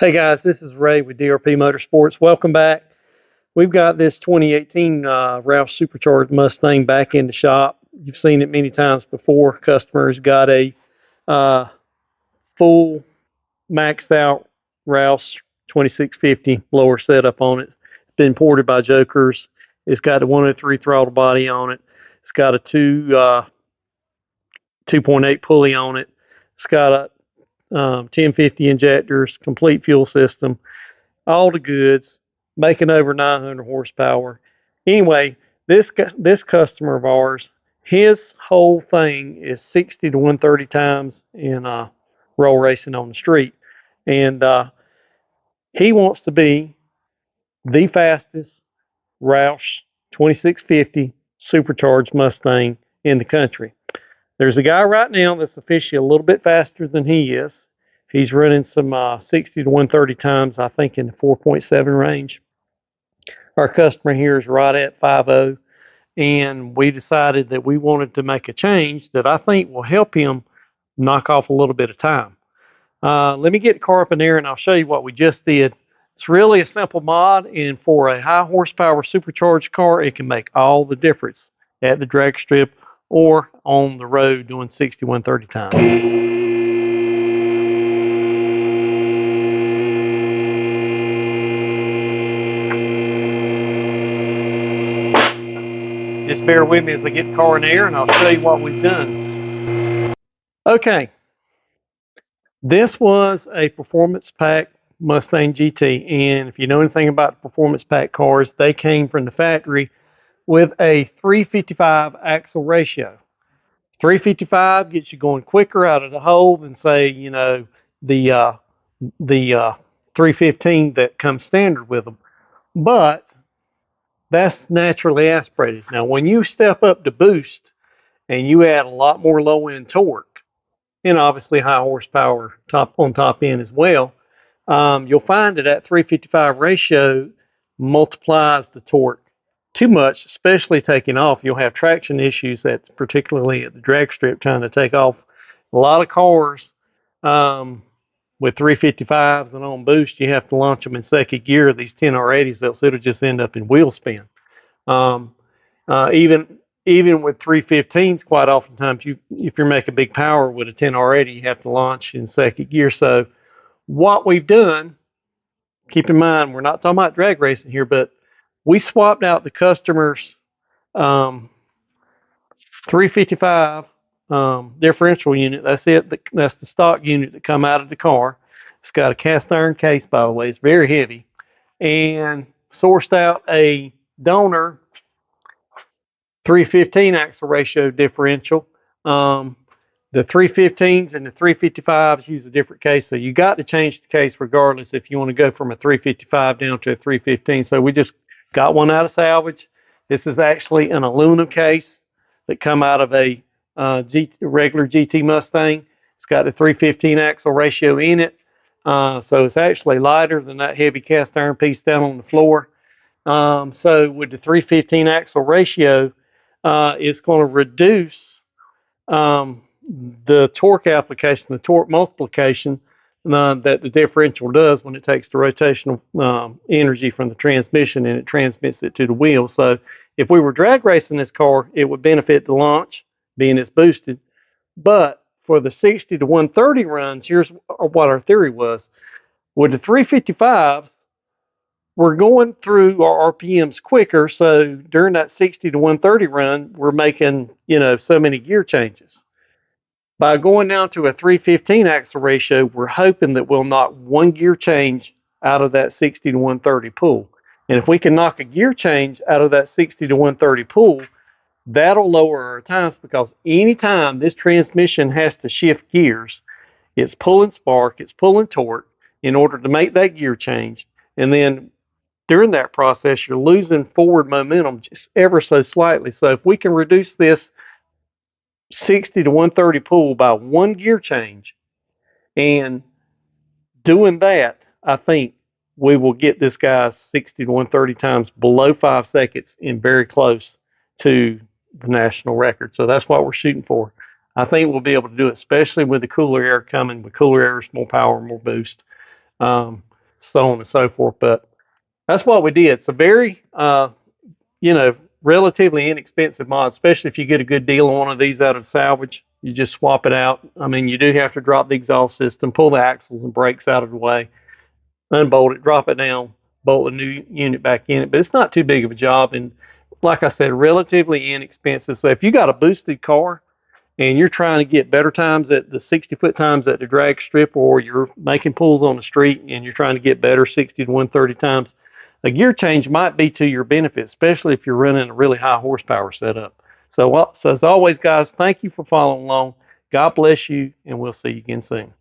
Hey guys, this is Ray with DRP Motorsports. Welcome back. We've got this 2018 Roush Supercharged Mustang back in the shop. You've seen it many times before. Customers got a full maxed out Roush 2650 blower setup on it. It's been ported by Jokers. It's got the 103 throttle body on it. It's got a 2.8 pulley on it. It's got a 1050 injectors, complete fuel system, all the goods, making over 900 horsepower. Anyway, this customer of ours, his whole thing is 60 to 130 times in roll racing on the street, and he wants to be the fastest Roush 2650 supercharged Mustang in the country. There's a guy right now that's officially a little bit faster than he is. He's running some 60 to 130 times, I think, in the 4.7 range. Our customer here is right at 5.0, and we decided that we wanted to make a change that I think will help him knock off a little bit of time. Let me get the car up in there, and I'll show you what we just did. It's really a simple mod, and for a high horsepower supercharged car, it can make all the difference at the drag strip or on the road doing 60 130 times. Just bear with me as I get the car in the air, and I'll show you what we've done. Okay, this was a performance pack Mustang GT, and if you know anything about performance pack cars, they came from the factory with a 355 axle ratio. 355 gets you going quicker out of the hole than, say, you know, the 315 that comes standard with them. But that's naturally aspirated. Now, when you step up to boost and you add a lot more low end torque, and obviously high horsepower top end as well, you'll find that 355 ratio multiplies the torque too much, especially taking off. You'll have traction issues, particularly at the drag strip trying to take off. A lot of cars with 355s and on boost, you have to launch them in second gear. These 10R80s, else it'll just end up in wheel spin. Even with 315s, quite oftentimes, if you're making big power with a 10R80, you have to launch in second gear. So what we've done, keep in mind, we're not talking about drag racing here, but we swapped out the customer's 355 differential unit. That's it. That's the stock unit that come out of the car. It's got a cast iron case, by the way. It's very heavy. And sourced out a donor 315 axle ratio differential. The 315s and the 355s use a different case, so you got to change the case regardless if you want to go from a 355 down to a 315. So we just got one out of salvage. This is actually an aluminum case that come out of a regular GT Mustang. It's got a 315 axle ratio in it, so it's actually lighter than that heavy cast iron piece down on the floor. So with the 315 axle ratio, it's going to reduce the torque application, the torque multiplication that the differential does when it takes the rotational energy from the transmission and it transmits it to the wheel. So if we were drag racing this car, it would benefit the launch, being it's boosted. But for the 60 to 130 runs, here's what our theory was. With the 355s, we're going through our RPMs quicker, so during that 60 to 130 run, we're making, so many gear changes. By going down to a 315 axle ratio, we're hoping that we'll knock one gear change out of that 60 to 130 pull. And if we can knock a gear change out of that 60 to 130 pull, that'll lower our times, because anytime this transmission has to shift gears, it's pulling spark, it's pulling torque in order to make that gear change. And then during that process, you're losing forward momentum just ever so slightly. So if we can reduce this 60 to 130 pull by one gear change, and doing that, I think we will get this guy's 60 to 130 times below 5 seconds and very close to the national record. So that's what we're shooting for. I think we'll be able to do it, especially with the cooler air coming. With cooler air, more power, more boost. so on and so forth. But that's what we did. It's a very, you know, relatively inexpensive mod, especially if you get a good deal on one of these out of salvage. You just swap it out. I mean, you do have to drop the exhaust system, pull the axles and brakes out of the way, unbolt it, drop it down, bolt a new unit back in it. But it's not too big of a job. And like I said, relatively inexpensive. So if you got a boosted car and you're trying to get better times at the 60-foot times at the drag strip, or you're making pulls on the street and you're trying to get better 60 to 130 times, a gear change might be to your benefit, especially if you're running a really high horsepower setup. So as always, guys, thank you for following along. God bless you, and we'll see you again soon.